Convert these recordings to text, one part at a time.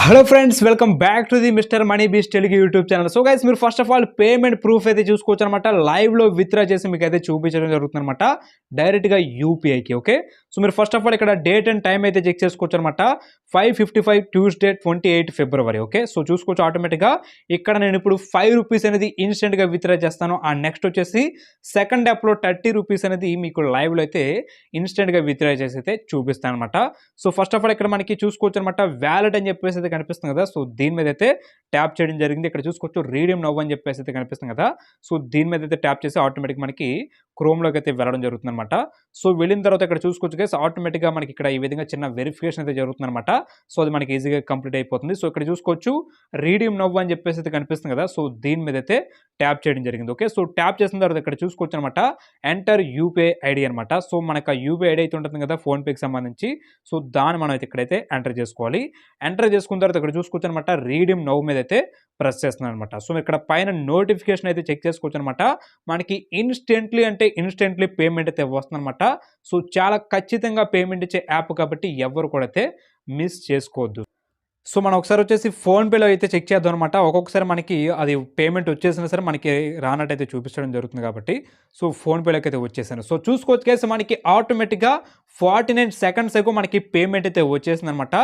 Hello friends, welcome back to the mister Money Beast Telugu YouTube channel. So guys, మీరు first of all payment proof అయితే చూసుకోవచ్చు అనమాట. లైవ్లో withdraw చేసి మీకు అయితే చూపించడం జరుగుతుంది అనమాట, డైరెక్ట్గా యూపీఐకి. ఓకే, సో మీరు ఫస్ట్ ఆఫ్ ఆల్ ఇక్కడ డేట్ అండ్ టైం అయితే చెక్ చేసుకోవచ్చు అనమాట. 5:55 ట్యూస్డే 28 ఫిబ్రవరి. ఓకే, సో చూసుకోవచ్చు ఆటోమేటిక్గా ఇక్కడ నేను ఇప్పుడు ₹5 అనేది ఇన్స్టెంట్గా విత్డ్రా చేస్తాను. ఆ నెక్స్ట్ వచ్చేసి సెకండ్ యాప్లో ₹30 అనేది మీకు లైవ్లో అయితే ఇన్స్టెంట్గా విత్డ్రా చేసి అయితే చూపిస్తాను అనమాట. సో ఫస్ట్ ఆఫ్ ఆల్ ఇక్కడ మనకి చూసుకోవచ్చు అనమాట, వ్యాలెట్ అని చెప్పేసి అయితే కనిపిస్తుంది కదా. సో దీని మీద అయితే ట్యాప్ చేయడం జరిగింది. ఇక్కడ చూసుకోవచ్చు రీడీమ్ నౌ అని చెప్పేసి అయితే కనిపిస్తుంది కదా. సో దీని మీద అయితే ట్యాప్ చేసి ఆటోమేటిక్ మనకి క్రోమ్లోకి అయితే వెళ్ళడం జరుగుతుంది అనమాట. సో వెళ్ళిన తర్వాత ఇక్కడ చూసుకోవచ్చు గైస్, ఆటోమేటిక్గా మనకి ఇక్కడ ఈ విధంగా చిన్న వెరిఫికేషన్ అయితే జరుగుతుంది అనమాట. సో అది మనకి ఈజీగా కంప్లీట్ అయిపోతుంది. సో ఇక్కడ చూసుకోవచ్చు రీడీమ్ నౌ అని చెప్పేసి అయితే కనిపిస్తుంది కదా. సో దీని మీద అయితే ట్యాప్ చేయడం జరిగింది. ఓకే, సో ట్యాప్ చేసిన తర్వాత ఇక్కడ చూసుకోవచ్చు అనమాట, ఎంటర్ యూపీఐ ఐడి అనమాట. సో మనకు యూపీఐ ఐడి అయితే ఉంటుంది కదా ఫోన్పేకి సంబంధించి. సో దాన్ని మనం అయితే ఇక్కడైతే ఎంటర్ చేసుకోవాలి. ఎంటర్ చేసుకున్న తర్వాత ఇక్కడ చూసుకోవచ్చు అనమాట, రీడీమ్ నౌ మీద అయితే ప్రెస్ చేస్తున్నాను అనమాట. సో ఇక్కడ పైన నోటిఫికేషన్ అయితే చెక్ చేసుకోవచ్చు అనమాట. మనకి ఇన్స్టెంట్లీ పేమెంట్ అయితే వస్తుంది అనమాట. సో చాలా ఖచ్చితంగా పేమెంట్ ఇచ్చే యాప్ కాబట్టి ఎవరు కూడా అయితే మిస్ చేసుకోవద్దు. సో మనం ఒకసారి వచ్చేసి ఫోన్పేలో అయితే చెక్ చేద్దాం అనమాట. ఒక్కొక్కసారి మనకి అది పేమెంట్ వచ్చేసినా సరే మనకి రానట్టయితే చూపించడం జరుగుతుంది కాబట్టి సో ఫోన్పేలోకి అయితే వచ్చేసాను. సో చూసుకోవచ్చు కేసు మనకి ఆటోమేటిక్గా 49 సెకండ్స్ ఏగో మనకి పేమెంట్ అయితే వచ్చేసింది అనమాట,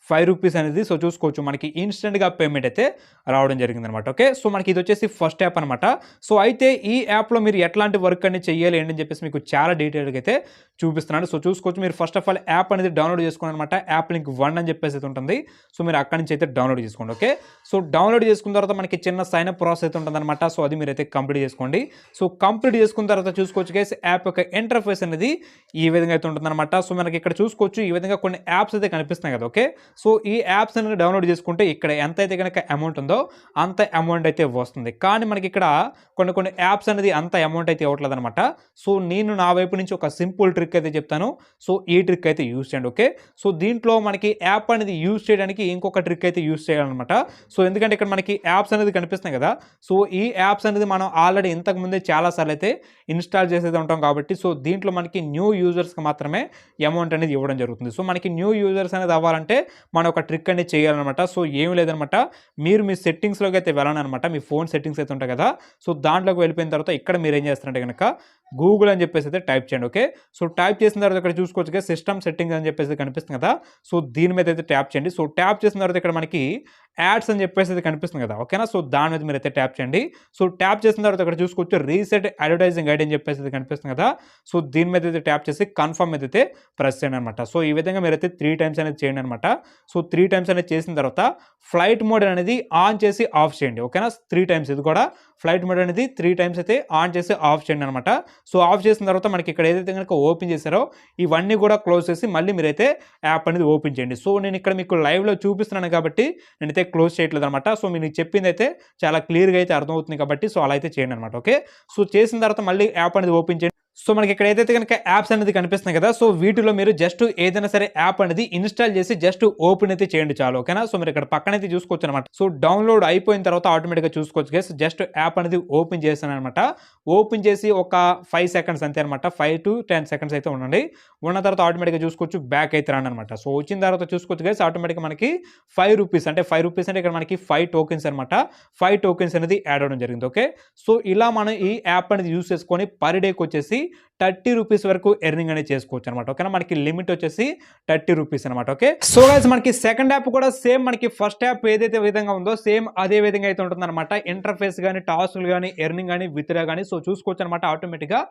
₹5 అనేది. సో చూసుకోవచ్చు మనకి ఇన్స్టెంట్గా పేమెంట్ అయితే రావడం జరిగింది అనమాట. ఓకే, సో మనకి ఇది వచ్చేసి ఫస్ట్ యాప్ అనమాట. సో అయితే ఈ యాప్లో మీరు ఎట్లాంటి వర్క్ అనేది చేయాలి ఏంటని చెప్పేసి మీకు చాలా డీటెయిల్గా అయితే చూపిస్తున్నాను. సో చూసుకోవచ్చు, మీరు ఫస్ట్ ఆఫ్ ఆల్ యాప్ అనేది డౌన్లోడ్ చేసుకోండి అనమాట. యాప్ లింక్ 1 అని చెప్పేసి అయితే ఉంటుంది. సో మీరు అక్కడి నుంచి అయితే డౌన్లోడ్ చేసుకోండి. ఓకే, సో డౌన్లోడ్ చేసుకున్న తర్వాత మనకి చిన్న సైన్ అప్ ప్రాసెస్ అయితే ఉంటుందన్నమాట. సో అది మీరైతే కంప్లీట్ చేసుకోండి. సో కంప్లీట్ చేసుకున్న తర్వాత చూసుకోవచ్చు గైస్, యాప్ యొక్క ఇంటర్ఫేస్ అనేది ఈ విధంగా అయితే ఉంటుందన్నమాట. సో మనకి ఇక్కడ చూసుకోవచ్చు ఈ విధంగా కొన్ని యాప్స్ అయితే కనిపిస్తున్నాయి కదా. ఓకే, సో ఈ యాప్స్ అనేది డౌన్లోడ్ చేసుకుంటే ఇక్కడ ఎంత అయితే కనుక అమౌంట్ ఉందో అంత అమౌంట్ అయితే వస్తుంది. కానీ మనకి ఇక్కడ కొన్ని యాప్స్ అనేది అంత అమౌంట్ అయితే ఇవ్వట్లేదు అనమాట. సో నేను నా వైపు నుంచి ఒక సింపుల్ ట్రిక్ అయితే చెప్తాను. సో ఈ ట్రిక్ అయితే యూజ్ చేయండి. ఓకే, సో దీంట్లో మనకి యాప్ అనేది యూజ్ చేయడానికి ఇంకొక ట్రిక్ అయితే యూజ్ చేయాలన్నమాట. సో ఎందుకంటే ఇక్కడ మనకి యాప్స్ అనేది కనిపిస్తున్నాయి కదా. సో ఈ యాప్స్ అనేది మనం ఆల్రెడీ ఇంతకు ముందే చాలాసార్లు అయితే ఇన్స్టాల్ చేసేది ఉంటాం కాబట్టి సో దీంట్లో మనకి న్యూ యూజర్స్కి మాత్రమే అమౌంట్ అనేది ఇవ్వడం జరుగుతుంది. సో మనకి న్యూ యూజర్స్ అనేది అవ్వాలంటే మనం ఒక ట్రిక్ అనేది చేయాలన్నమాట. సో ఏమి లేదనమాట, మీరు మీ సెట్టింగ్స్లోకి అయితే వెళ్ళాలన్నమాట. మీ ఫోన్ సెట్టింగ్స్ అయితే ఉంటాయి కదా. సో దాంట్లోకి వెళ్ళిపోయిన తర్వాత ఇక్కడ మీరు ఏం చేస్తారంటే కనుక గూగుల్ అని చెప్పేసి అయితే టైప్ చేయండి. ఓకే, సో టైప్ చేసిన తర్వాత ఇక్కడ చూసుకోవచ్చు సిస్టమ్ సెట్టింగ్స్ అని చెప్పేసి కనిపిస్తుంది కదా. సో దీని మీద అయితే ట్యాప్ చేయండి. సో ట్యాప్ చేసిన తర్వాత ఇక్కడ మనకి యాడ్స్ అని చెప్పేసి అయితే కనిపిస్తుంది కదా. ఓకేనా, సో దాని మీద మీరు అయితే ట్యాప్ చేయండి. సో ట్యాప్ చేసిన తర్వాత ఇక్కడ చూసుకోవచ్చు రీసెట్ అడ్వర్టైజింగ్ ఐడి అని చెప్పేసి అయితే కనిపిస్తుంది కదా. సో దీని మీద అయితే ట్యాప్ చేసి కన్ఫర్మ్ మీద అయితే ప్రెస్ చేయండి అనమాట. సో ఈ విధంగా మీరైతే 3 టైమ్స్ అనేది చేయండి అనమాట. సో 3 టైమ్స్ అనేది చేసిన తర్వాత ఫ్లైట్ మోడ్ అనేది ఆన్ చేసి ఆఫ్ చేయండి. ఓకేనా, 3 టైమ్స్ ఇది కూడా ఫ్లైట్ మోడ్ అనేది 3 టైమ్స్ అయితే ఆన్ చేసి ఆఫ్ చేయండి అనమాట. సో ఆఫ్ చేసిన తర్వాత మనకి ఇక్కడ ఏదైతే కనుక ఓపెన్ చేశారో ఇవన్నీ కూడా క్లోజ్ చేసి మళ్ళీ మీరైతే యాప్ అనేది ఓపెన్ చేయండి. సో నేను ఇక్కడ మీకు లైవ్లో చూపిస్తున్నాను కాబట్టి నేనైతే క్లోజ్ చేయట్లేదు అనమాట. సో మీరు చెప్పింది అయితే చాలా క్లియర్గా అయితే అర్థమవుతుంది కాబట్టి సో అలా అయితే చేయండి అనమాట. ఓకే, సో చేసిన తర్వాత మళ్ళీ యాప్ అనేది ఓపెన్ చేయండి. సో మనకి ఇక్కడ ఏదైతే కనుక యాప్స్ అనేది కనిపిస్తున్నాయి కదా. సో వీటిలో మీరు జస్ట్ ఏదైనా సరే యాప్ అనేది ఇన్స్టాల్ చేసి జస్ట్ ఓపెన్ అయితే చేయండి చాలు. ఓకేనా, సో మీరు ఇక్కడ పక్కన అయితే చూసుకోవచ్చు అనమాట. సో డౌన్లోడ్ అయిపోయిన తర్వాత ఆటోమేటిక్గా చూసుకోవచ్చు గైస్, జస్ట్ యాప్ అనేది ఓపెన్ చేస్తాను అనమాట. ఓపెన్ చేసి ఒక 5 సెకండ్స్ అంతే అనమాట, 5 to 10 సెకండ్స్ అయితే ఉండండి. ఉన్న తర్వాత ఆటోమేటిక్గా చూసుకోవచ్చు బ్యాక్ అయితే రాండి అనమాట. సో వచ్చిన తర్వాత చూసుకోవచ్చు గైస్, ఆటోమేటిక్గా మనకి ₹5 అంటే ₹5 అంటే ఇక్కడ మనకి 5 టోకెన్స్ అనమాట. 5 టోకెన్స్ అనేది యాడ్ అవ్వడం జరిగింది. ఓకే, సో ఇలా మనం ఈ యాప్ అనేది యూస్ చేసుకొని పర్ డేకి వచ్చేసి ₹30 వరకు ఎర్నింగ్ అనేది చేసుకోవచ్చు అనమాట. ఓకేనా, మనకి లిమిట్ వచ్చేసి ₹30 అనమాట. ఓకే, సో గైస్ మనకి సెకండ్ యాప్ కూడా సేమ్ మనకి ఫస్ట్ యాప్ ఏదైతే విధంగా ఉందో సేమ్ అదే విధంగా అయితే ఉంటుంది అనమాట. ఇంటర్ఫేస్ కానీ టాస్క్లు కానీ ఎర్నింగ్ కానీ విత్డ్రా కానీ సో చూసుకోవచ్చు అనమాట. ఆటోమేటిక్గా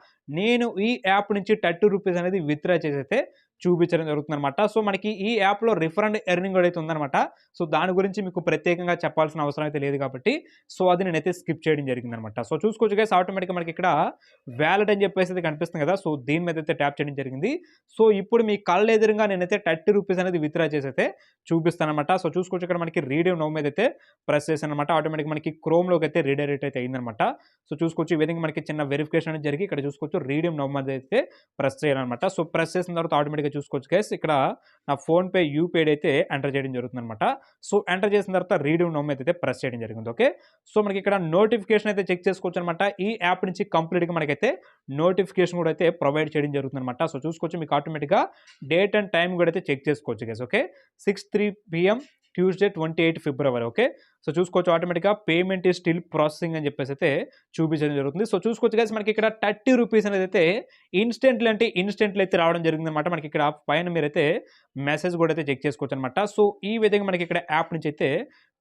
నేను ఈ యాప్ నుంచి ₹30 అనేది విత్డ్రా చేసి అయితే చూపించడం జరుగుతుంది అనమాట. సో మనకి ఈ యాప్లో రిఫరెండ్ ఎర్నింగ్ కూడా అయితే ఉందన్నమాట. సో దాని గురించి మీకు ప్రత్యేకంగా చెప్పాల్సిన అవసరం అయితే లేదు కాబట్టి సో అది నేనైతే స్కిప్ చేయడం జరిగింది అనమాట. సో చూసుకోవచ్చు గైస్, ఆటోమేటిక్గా మనకి ఇక్కడ వ్యాలెట్ అని చెప్పేసి అయితే కనిపిస్తుంది కదా. సో దీని మీద అయితే ట్యాప్ చేయడం జరిగింది. సో ఇప్పుడు మీ కళ్ళ ఎదురుగా నేనైతే ₹30 అనేది విత్డ్రా చేసి అయితే చూపిస్తాను అనమాట. సో చూసుకోవచ్చు ఇక్కడ మనకి రీడీమ్ నౌ మీద అయితే ప్రెస్ చేశాను అనమాట. ఆటోమేటిక్ మనకి క్రోమ్లోకి అయితే రీడైరెక్ట్ అయితే అయిందనమాట. సో చూసుకోవచ్చు ఈ విధంగా మనకి చిన్న వెరిఫికేషన్ అనేది జరిగి ఇక్కడ చూసుకోవచ్చు రీడీమ్ నౌ మీద అయితే ప్రెస్ చేయాలన్నమాట. సో ప్రెస్ చేసిన తర్వాత ఆటోమేటిక్గా చూసుకోవచ్చు గైస్, ఇక్కడ నా ఫోన్పే యూపీఐ అయితే ఎంటర్ చేయడం జరుగుతుంది అనమాట. సో ఎంటర్ చేసిన తర్వాత రీడీమ్ నౌ మీద అయితే ప్రెస్ చేయడం జరిగింది. ఓకే, సో మనకి ఇక్కడ నోటిఫికేషన్ అయితే చెక్ చేసుకోవచ్చు అనమాట. ఈ యాప్ నుంచి కంప్లీట్గా మనకైతే నోటిఫికేషన్ కూడా అయితే ప్రొవైడ్ చేయడం జరుగుతుంది అనమాట. సో చూసుకోవచ్చు మీకు ఆటోమేటిక్గా డేట్ అండ్ టైం కూడా అయితే చెక్ చేసుకోవచ్చు గైస్. ఓకే, 6:03 PM ట్యూస్డే 28 ఫిబ్రవరి. ఓకే. సో చూసుకోవచ్చు ఆటోమేటిక్‌గా పేమెంట్ ఈజ్ స్టిల్ ప్రాసెసింగ్ అని చెప్పేసి అయితే చూపించడం జరుగుతుంది. సో చూసుకోవచ్చు గైస్ మనకి ఇక్కడ ₹30 అనేదైతే ఇన్‌స్టెంట్‌లో అయితే రావడం జరిగిందనమాట. మనకి ఇక్కడ పైన మీరైతే మెసేజ్ కూడా అయితే చెక్ చేసుకోవచ్చనమాట. సో ఈ విధంగా మనకి ఇక్కడ యాప్ నుంచి అయితే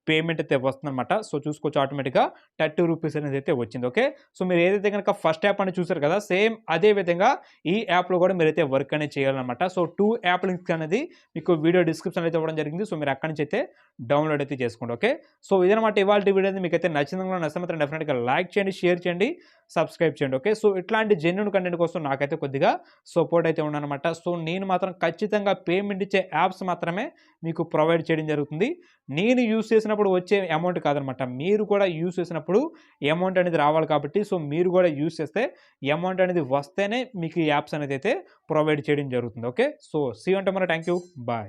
పేమెంట్ అయితే వస్తుందనమాట. సో చూసుకోవచ్చు ఆటోమేటిక్‌గా ₹30 అనేది అయితే వచ్చింది. ఓకే. సో మీరు ఏదైతే గనక ఫస్ట్ యాప్ అని చూసారు కదా! సేమ్ అదే విధంగా ఈ యాప్‌లో కూడా మీరైతే వర్క్ అనేది చేయాలనమాట. సో 2 యాప్ లింక్స్ అనేది మీకు వీడియో డిస్క్రిప్షన్‌లో అయితే ఇవ్వడం జరిగింది. సో మీరు అక్కడి నుంచి అయితే డౌన్‌లోడ్ అయితే చేసుకోండి. ఓకే. సో ఇదనమాట ఇవాల్టి వీడియో అనేది మీకైతే నచ్చిందనుకుంటున్నాను. నచ్చితే మాత్రం డెఫినిట్‌గా లైక్ చేయండి, షేర్ చేయండి, సబ్స్క్రైబ్ చేయండి. ఓకే. సో ఇట్లాంటి జెన్యూన్ కంటెంట్ కోసం నాకైతే కొద్దిగా సపోర్ట్ అయితే ఉందనమాట. సో నేను మాత్రం ఖచ్చితంగా పేమెంట్ ఇచ్చే యాప్స్ మాత్రమే మీకు ప్రొవైడ్ చేయడం జరుగుతుంది. నేను యూజ్ చేసినప్పుడు వచ్చే అమౌంట్ కాదనమాట. మీరు కూడా యూజ్ చేసినప్పుడు అమౌంట్ అనేది రావాలి కాబట్టి సో మీరు కూడా యూజ్ చేస్తే అమౌంట్ అనేది వస్తేనే మీకు ఈ యాప్స్ అనేది అయితే ప్రొవైడ్ చేయడం జరుగుతుంది. Okay. So see you tomorrow. Thank you. Bye.